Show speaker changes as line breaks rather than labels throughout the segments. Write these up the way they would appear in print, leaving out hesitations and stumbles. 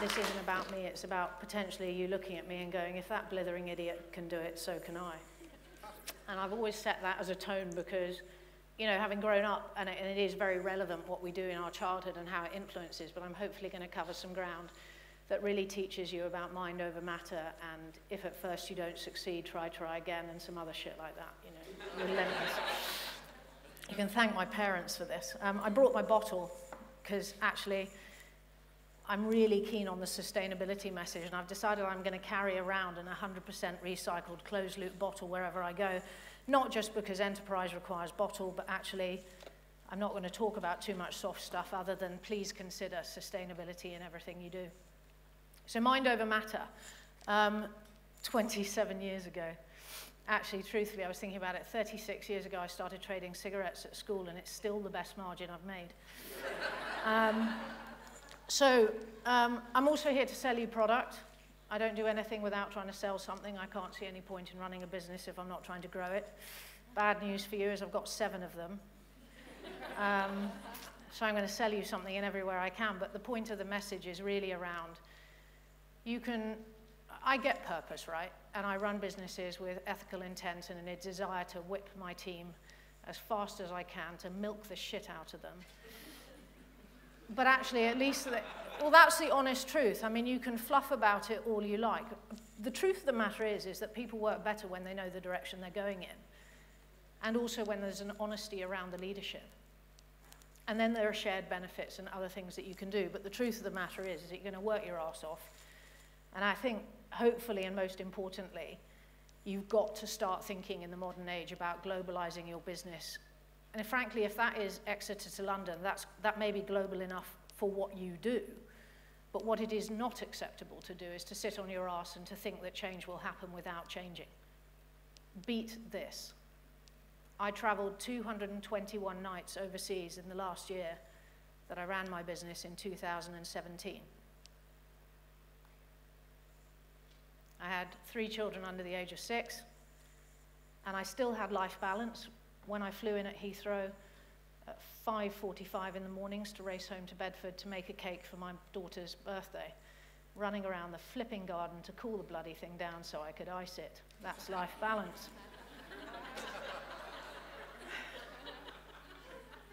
This isn't about me, it's about potentially you looking at me and going, if that blithering idiot can do it, so can I. And I've always set that as a tone because, you know, having grown up, and it is very relevant what we do in our childhood and how it influences, but I'm hopefully going to cover some ground that really teaches you about mind over matter, and if at first you don't succeed, try again, and some other shit like that, you know, relentless. You can thank my parents for this. I brought my bottle because actually I'm really keen on the sustainability message, and I've decided I'm going to carry around an 100% recycled closed-loop bottle wherever I go, not just because enterprise requires bottle, but actually I'm not going to talk about too much soft stuff other than please consider sustainability in everything you do. So mind over matter, 27 years ago. Actually, truthfully, I was thinking about it, 36 years ago I started trading cigarettes at school, and it's still the best margin I've made. I'm also here to sell you product. I don't do anything without trying to sell something. I can't see any point in running a business if I'm not trying to grow it. Bad news for you is I've got 7 of them. So I'm going to sell you something in everywhere I can, but the point of the message is really around, I get purpose, right? And I run businesses with ethical intent and a desire to whip my team as fast as I can to milk the shit out of them. But actually, at least, well, that's the honest truth. I mean, you can fluff about it all you like. The truth of the matter is that people work better when they know the direction they're going in, and also when there's an honesty around the leadership. And then there are shared benefits and other things that you can do. But the truth of the matter is that you're going to work your ass off. And I think, hopefully, and most importantly, you've got to start thinking in the modern age about globalizing your business. And frankly, if that is Exeter to London, that may be global enough for what you do. But what it is not acceptable to do is to sit on your ass and to think that change will happen without changing. Beat this. I traveled 221 nights overseas in the last year that I ran my business in 2017. I had 3 children under the age of 6, and I still had life balance when I flew in at Heathrow at 5:45 in the mornings to race home to Bedford to make a cake for my daughter's birthday, running around the flipping garden to cool the bloody thing down so I could ice it. That's life balance.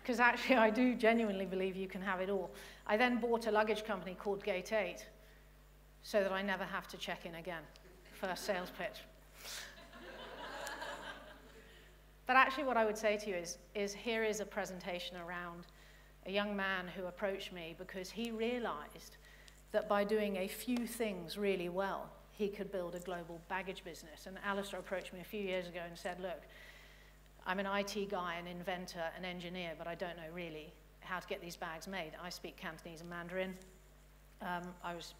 Because actually I do genuinely believe you can have it all. I then bought a luggage company called Gate 8 so that I never have to check in again. First sales pitch. But actually what I would say to you is here is a presentation around a young man who approached me because he realized that by doing a few things really well, he could build a global baggage business. And Alistair approached me a few years ago and said, look, I'm an IT guy, an inventor, an engineer, but I don't know really how to get these bags made. I speak Cantonese and Mandarin. I was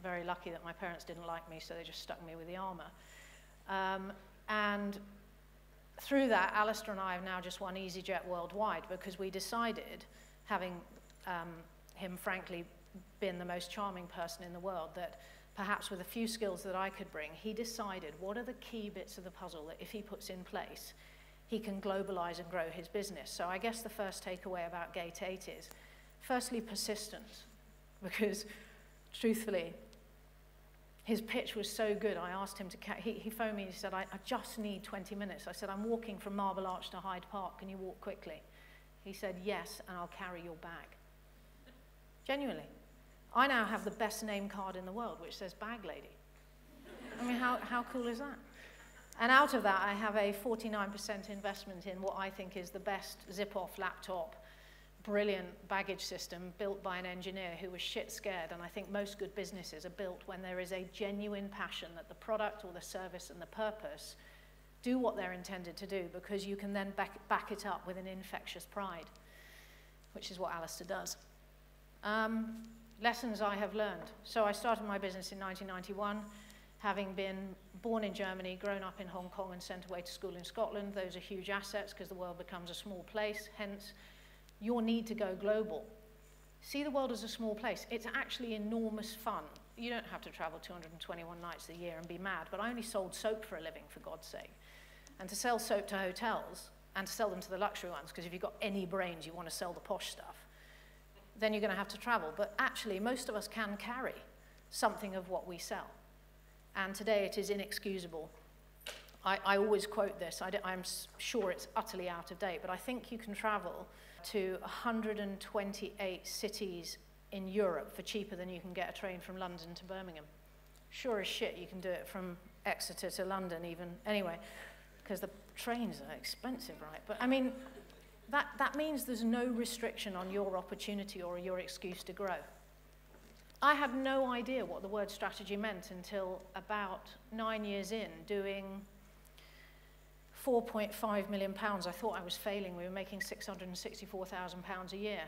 very lucky that my parents didn't like me, so they just stuck me with the armor. And through that, Alistair and I have now just won EasyJet worldwide because we decided, having him frankly been the most charming person in the world, that perhaps with a few skills that I could bring, he decided what are the key bits of the puzzle that if he puts in place, he can globalize and grow his business. So I guess the first takeaway about Gate 8 is, firstly, persistence, because truthfully, his pitch was so good, I asked him to, he phoned me, he said, I just need 20 minutes. I said, I'm walking from Marble Arch to Hyde Park, can you walk quickly? He said, yes, and I'll carry your bag. Genuinely. I now have the best name card in the world, which says Bag Lady. I mean, how cool is that? And out of that, I have a 49% investment in what I think is the best zip-off laptop, brilliant baggage system built by an engineer who was shit scared. And I think most good businesses are built when there is a genuine passion that the product or the service and the purpose do what they're intended to do, because you can then back it up with an infectious pride, which is what Alistair does. Lessons I have learned. So I started my business in 1991, having been born in Germany, grown up in Hong Kong and sent away to school in Scotland. Those are huge assets because the world becomes a small place, hence your need to go global. See the world as a small place. It's actually enormous fun. You don't have to travel 221 nights a year and be mad, but I only sold soap for a living, for God's sake. And to sell soap to hotels and to sell them to the luxury ones, because if you've got any brains, you want to sell the posh stuff. then you're going to have to travel. But actually, most of us can carry something of what we sell. And today it is inexcusable. I always quote this. I'm sure it's utterly out of date, but I think you can travel to 128 cities in Europe for cheaper than you can get a train from London to Birmingham. Sure as shit you can do it from Exeter to London even, anyway, because the trains are expensive, right? But I mean, that means there's no restriction on your opportunity or your excuse to grow. I had no idea what the word strategy meant until about 9 years in, doing £4.5 million. I thought I was failing. We were making £664,000 a year.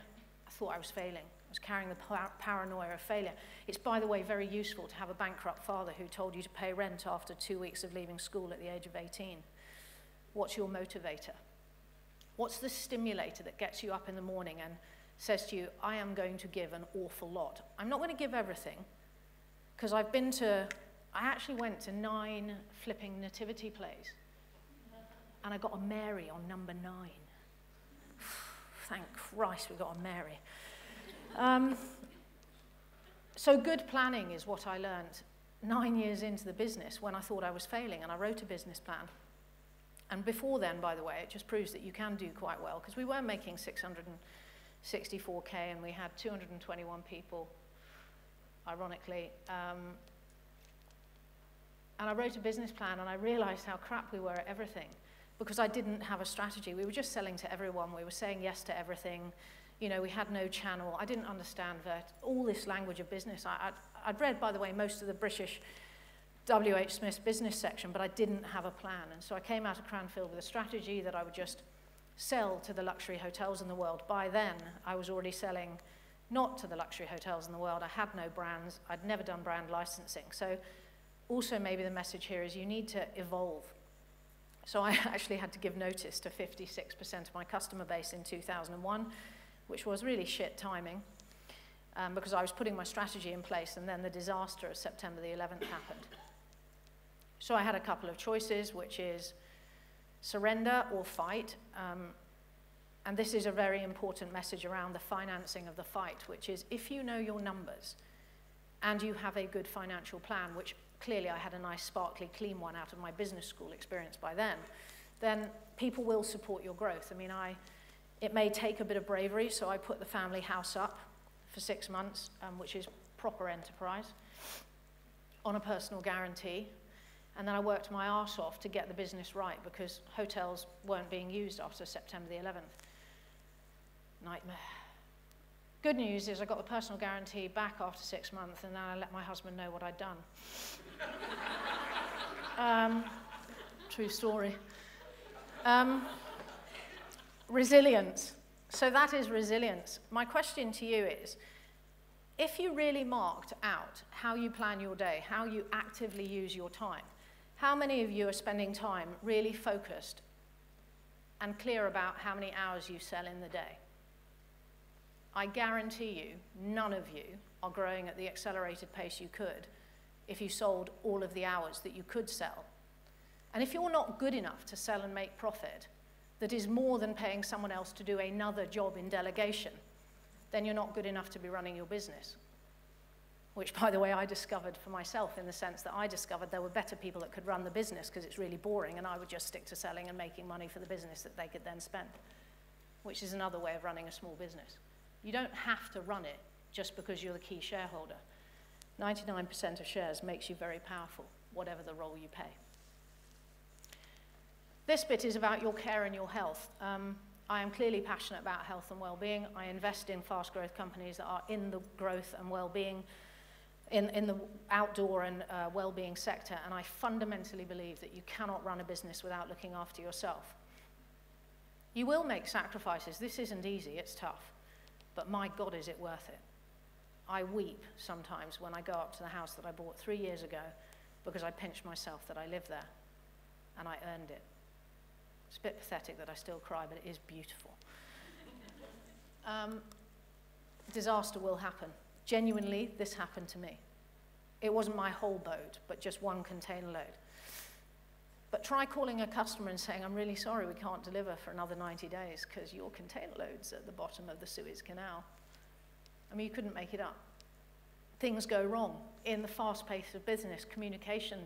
I thought I was failing. I was carrying the paranoia of failure. It's, by the way, very useful to have a bankrupt father who told you to pay rent after 2 weeks of leaving school at the age of 18. What's your motivator? What's the stimulator that gets you up in the morning and says to you, I am going to give an awful lot. I'm not going to give everything, because I actually went to 9 flipping nativity plays, and I got a Mary on number 9. Thank Christ we got a Mary. So good planning is what I learned 9 years into the business when I thought I was failing, and I wrote a business plan. And before then, by the way, it just proves that you can do quite well, because we were making 664K and we had 221 people, ironically. And I wrote a business plan and I realized how crap we were at everything, because I didn't have a strategy. We were just selling to everyone. We were saying yes to everything. You know, we had no channel. I didn't understand all this language of business. I'd read, by the way, most of the British W.H. Smith's business section, but I didn't have a plan. And so I came out of Cranfield with a strategy that I would just sell to the luxury hotels in the world. By then, I was already selling not to the luxury hotels in the world. I had no brands. I'd never done brand licensing. So also maybe the message here is you need to evolve. So I actually had to give notice to 56% of my customer base in 2001, which was really shit timing, because I was putting my strategy in place, and then the disaster of September the 11th happened. So I had a couple of choices, which is surrender or fight. And this is a very important message around the financing of the fight, which is if you know your numbers and you have a good financial plan, which clearly I had a nice sparkly clean one out of my business school experience by then people will support your growth. I mean, it may take a bit of bravery, so I put the family house up for 6 months, which is proper enterprise, on a personal guarantee. And then I worked my arse off to get the business right, because hotels weren't being used after September the 11th. Nightmare. Good news is I got the personal guarantee back after 6 months, and then I let my husband know what I'd done. True story. Resilience. So that is resilience. My question to you is, if you really marked out how you plan your day, how you actively use your time, how many of you are spending time really focused and clear about how many hours you sell in the day? I guarantee you, none of you are growing at the accelerated pace you could if you sold all of the hours that you could sell. And if you're not good enough to sell and make profit, that is more than paying someone else to do another job in delegation, then you're not good enough to be running your business. Which, by the way, I discovered for myself, in the sense that I discovered there were better people that could run the business because it's really boring, and I would just stick to selling and making money for the business that they could then spend, which is another way of running a small business. You don't have to run it just because you're the key shareholder. 99% of shares makes you very powerful, whatever the role you play. This bit is about your care and your health. I am clearly passionate about health and well-being. I invest in fast growth companies that are in the growth and well-being, in the outdoor and well-being sector, and I fundamentally believe that you cannot run a business without looking after yourself. You will make sacrifices. This isn't easy, it's tough, but my God, is it worth it. I weep sometimes when I go up to the house that I bought 3 years ago because I pinch myself that I live there, and I earned it. It's a bit pathetic that I still cry, but it is beautiful. Disaster will happen. Genuinely, this happened to me. It wasn't my whole boat, but just one container load. But try calling a customer and saying, I'm really sorry, we can't deliver for another 90 days because your container load's at the bottom of the Suez Canal. I mean, you couldn't make it up. Things go wrong. In the fast pace of business, communication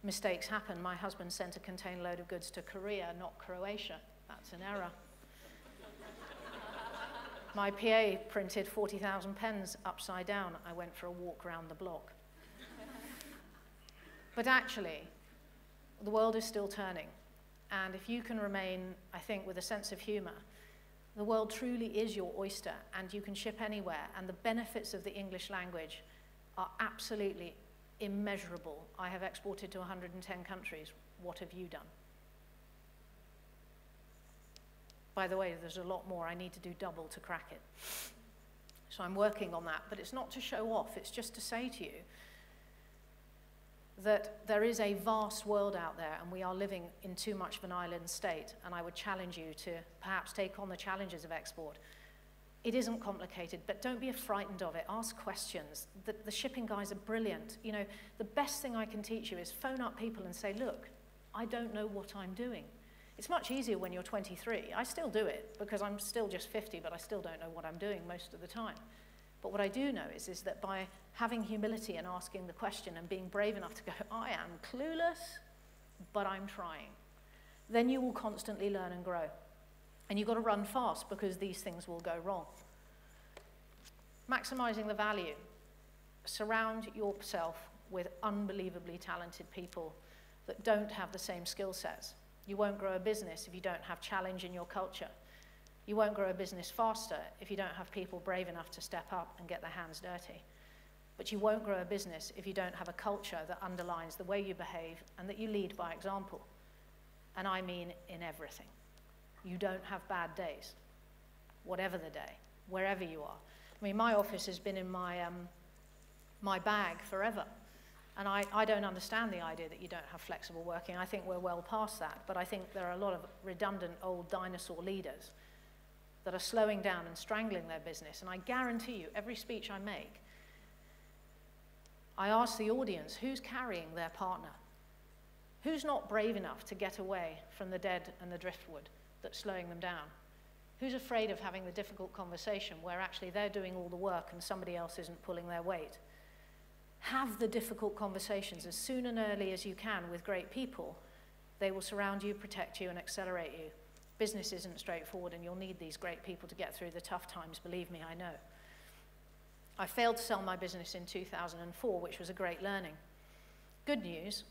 mistakes happen. My husband sent a container load of goods to Korea, not Croatia. That's an error. My PA printed 40,000 pens upside down. I went for a walk around the block. But actually, the world is still turning. And if you can remain, I think, with a sense of humor, the world truly is your oyster, and you can ship anywhere. And the benefits of the English language are absolutely immeasurable. I have exported to 110 countries. What have you done? By the way, there's a lot more. I need to do double to crack it. So I'm working on that. But it's not to show off. It's just to say to you that there is a vast world out there, and we are living in too much of an island state. And I would challenge you to perhaps take on the challenges of export. It isn't complicated, but don't be frightened of it. Ask questions. The shipping guys are brilliant. You know, the best thing I can teach you is phone up people and say, look, I don't know what I'm doing. It's much easier when you're 23. I still do it because I'm still just 50, but I still don't know what I'm doing most of the time. But what I do know is that by having humility and asking the question and being brave enough to go, I am clueless, but I'm trying, then you will constantly learn and grow. And you've got to run fast because these things will go wrong. Maximizing the value. Surround yourself with unbelievably talented people that don't have the same skill sets. You won't grow a business if you don't have challenge in your culture. You won't grow a business faster if you don't have people brave enough to step up and get their hands dirty. But you won't grow a business if you don't have a culture that underlines the way you behave and that you lead by example. And I mean in everything. You don't have bad days, whatever the day, wherever you are. I mean, my office has been in my bag forever. And I don't understand the idea that you don't have flexible working. I think we're well past that. But I think there are a lot of redundant old dinosaur leaders that are slowing down and strangling their business. And I guarantee you, every speech I make, I ask the audience, who's carrying their partner? Who's not brave enough to get away from the dead and the driftwood that's slowing them down? Who's afraid of having the difficult conversation where actually they're doing all the work and somebody else isn't pulling their weight? Have the difficult conversations as soon and early as you can with great people. They will surround you, protect you, and accelerate you. Business isn't straightforward, and you'll need these great people to get through the tough times, believe me, I know. I failed to sell my business in 2004, which was a great learning. Good news,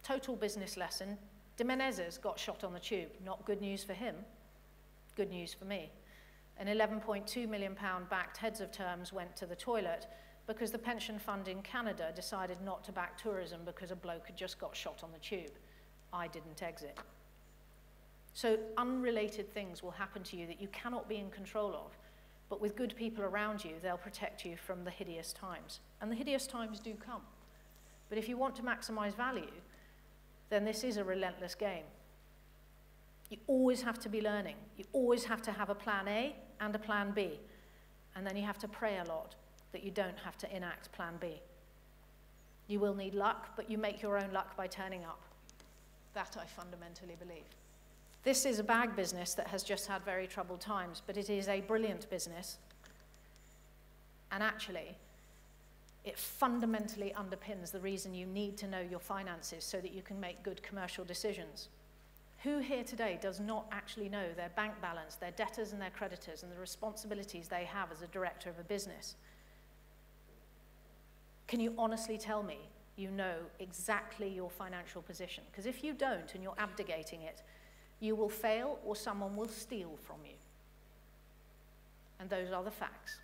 total business lesson, de Menezes got shot on the tube. Not good news for him, good news for me. An £11.2 million backed heads of terms went to the toilet because the pension fund in Canada decided not to back tourism because a bloke had just got shot on the tube. I didn't exit. So unrelated things will happen to you that you cannot be in control of, but with good people around you, they'll protect you from the hideous times. And the hideous times do come. But if you want to maximize value, then this is a relentless game. You always have to be learning. You always have to have a plan A and a plan B. And then you have to pray a lot that you don't have to enact plan B. You will need luck, but you make your own luck by turning up. That I fundamentally believe. This is a bag business that has just had very troubled times, but it is a brilliant business. And actually, it fundamentally underpins the reason you need to know your finances so that you can make good commercial decisions. Who here today does not actually know their bank balance, their debtors and their creditors, and the responsibilities they have as a director of a business? Can you honestly tell me you know exactly your financial position? Because if you don't and you're abdicating it, you will fail or someone will steal from you. And those are the facts.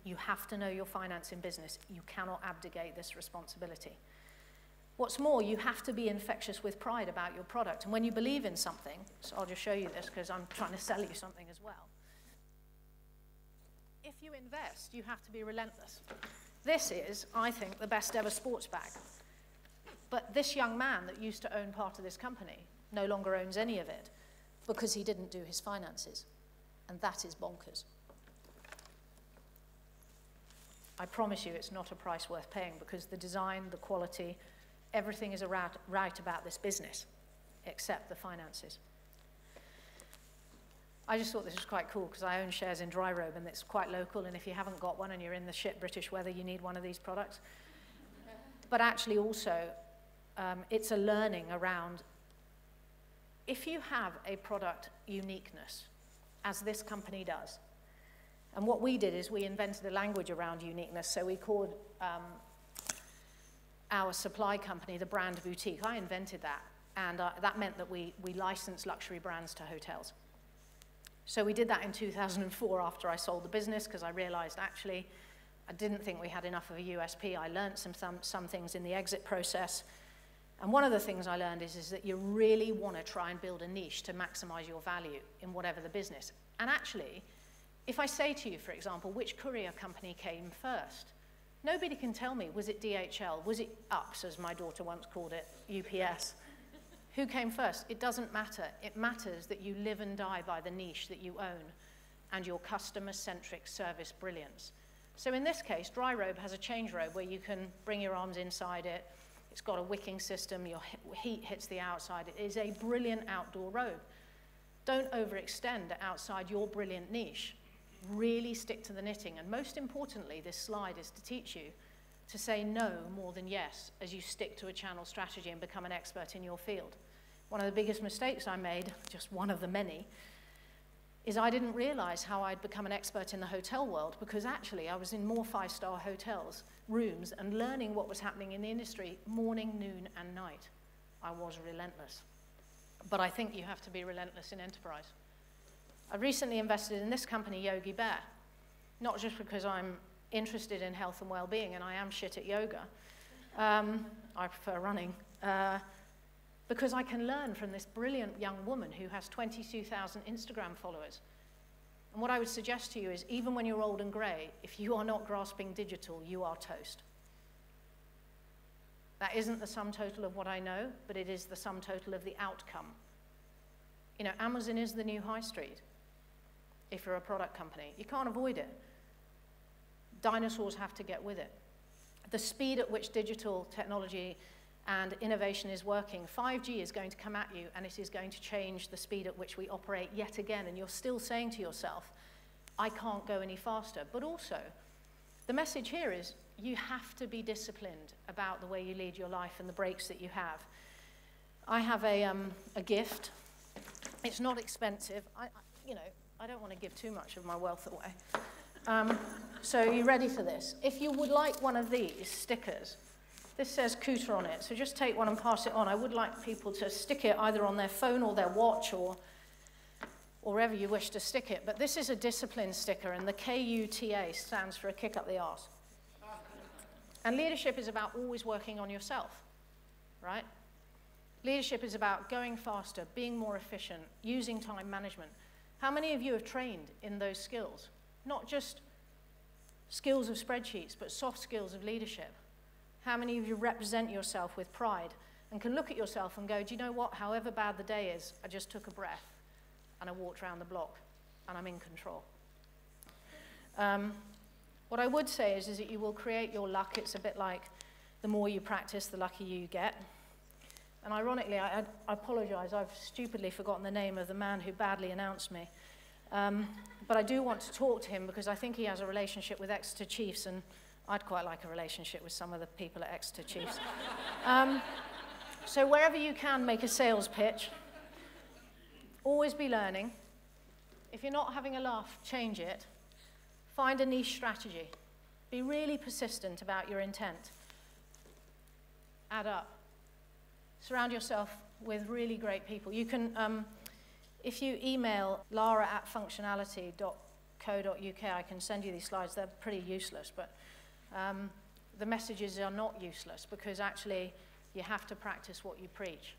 You have to know your finance in business. You cannot abdicate this responsibility. What's more, you have to be infectious with pride about your product. And when you believe in something, so I'll just show you this because I'm trying to sell you something as well. If you invest, you have to be relentless. This is, I think, the best ever sports bag. But this young man that used to own part of this company no longer owns any of it because he didn't do his finances. And that is bonkers. I promise you it's not a price worth paying because the design, the quality, everything is right about this business, except the finances. I just thought this was quite cool because I own shares in Dry Robe and it's quite local, and if you haven't got one and you're in the shit British weather, you need one of these products. But actually also, it's a learning around, if you have a product uniqueness, as this company does, and what we did is we invented a language around uniqueness, so we called our supply company the brand boutique. I invented that, and that meant that we licensed luxury brands to hotels. So we did that in 2004 after I sold the business, because I realized actually I didn't think we had enough of a USP. I learned some things in the exit process. And one of the things I learned is that you really want to try and build a niche to maximize your value in whatever the business. And actually, if I say to you, for example, which courier company came first, nobody can tell me, was it DHL, was it UPS, as my daughter once called it, UPS? Who came first? It doesn't matter. It matters that you live and die by the niche that you own and your customer-centric service brilliance. So in this case, Dry Robe has a change robe where you can bring your arms inside it. It's got a wicking system. Your heat hits the outside. It is a brilliant outdoor robe. Don't overextend outside your brilliant niche. Really stick to the knitting. And most importantly, this slide is to teach you to say no more than yes as you stick to a channel strategy and become an expert in your field. One of the biggest mistakes I made, just one of the many, is I didn't realize how I'd become an expert in the hotel world, because actually I was in more five-star hotels, rooms, and learning what was happening in the industry morning, noon, and night. I was relentless. But I think you have to be relentless in enterprise. I recently invested in this company, Yogi Bear, not just because I'm interested in health and well-being, and I am shit at yoga. I prefer running. Because I can learn from this brilliant young woman who has 22,000 Instagram followers. And what I would suggest to you is, even when you're old and grey, if you are not grasping digital, you are toast. That isn't the sum total of what I know, but it is the sum total of the outcome. You know, Amazon is the new high street if you're a product company. You can't avoid it. Dinosaurs have to get with it. The speed at which digital technology and innovation is working, 5G is going to come at you, and it is going to change the speed at which we operate yet again, and you're still saying to yourself, I can't go any faster. But also, the message here is you have to be disciplined about the way you lead your life and the breaks that you have. I have a gift. It's not expensive. I don't want to give too much of my wealth away. So are you ready for this? If you would like one of these stickers, this says Cooter on it, so just take one and pass it on. I would like people to stick it either on their phone or their watch or wherever you wish to stick it. But this is a discipline sticker, and the KUTA stands for a kick up the arse. And leadership is about always working on yourself, right? Leadership is about going faster, being more efficient, using time management. How many of you have trained in those skills? Not just skills of spreadsheets, but soft skills of leadership. How many of you represent yourself with pride and can look at yourself and go, do you know what, however bad the day is, I just took a breath and I walked around the block and I'm in control. What I would say is that you will create your luck. It's a bit like the more you practice, the luckier you get. And ironically, I apologize, I've stupidly forgotten the name of the man who badly announced me. But I do want to talk to him because I think he has a relationship with Exeter Chiefs, and I'd quite like a relationship with some of the people at Exeter Chiefs. So wherever you can, make a sales pitch. Always be learning. If you're not having a laugh, change it. Find a niche strategy. Be really persistent about your intent. Add up. Surround yourself with really great people. You can, if you email lara@functionality.co.uk, I can send you these slides. They're pretty useless, but the messages are not useless because actually you have to practice what you preach.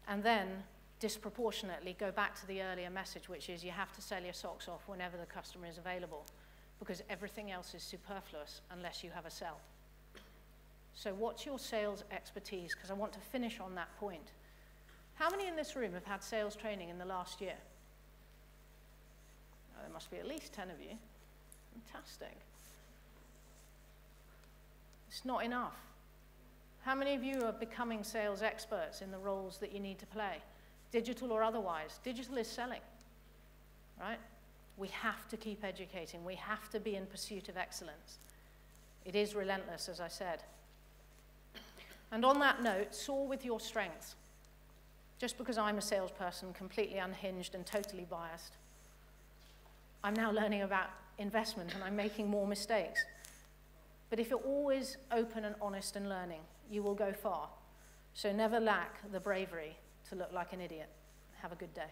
And then disproportionately go back to the earlier message, which is you have to sell your socks off whenever the customer is available, because everything else is superfluous unless you have a sell. So what's your sales expertise? Because I want to finish on that point. How many in this room have had sales training in the last year? Oh, there must be at least 10 of you. Fantastic. It's not enough. How many of you are becoming sales experts in the roles that you need to play, digital or otherwise? Digital is selling. right? We have to keep educating. We have to be in pursuit of excellence. It is relentless, as I said. And on that note, soar with your strengths. Just because I'm a salesperson, completely unhinged and totally biased, I'm now learning about investment and I'm making more mistakes. But if you're always open and honest and learning, you will go far. So never lack the bravery to look like an idiot. Have a good day.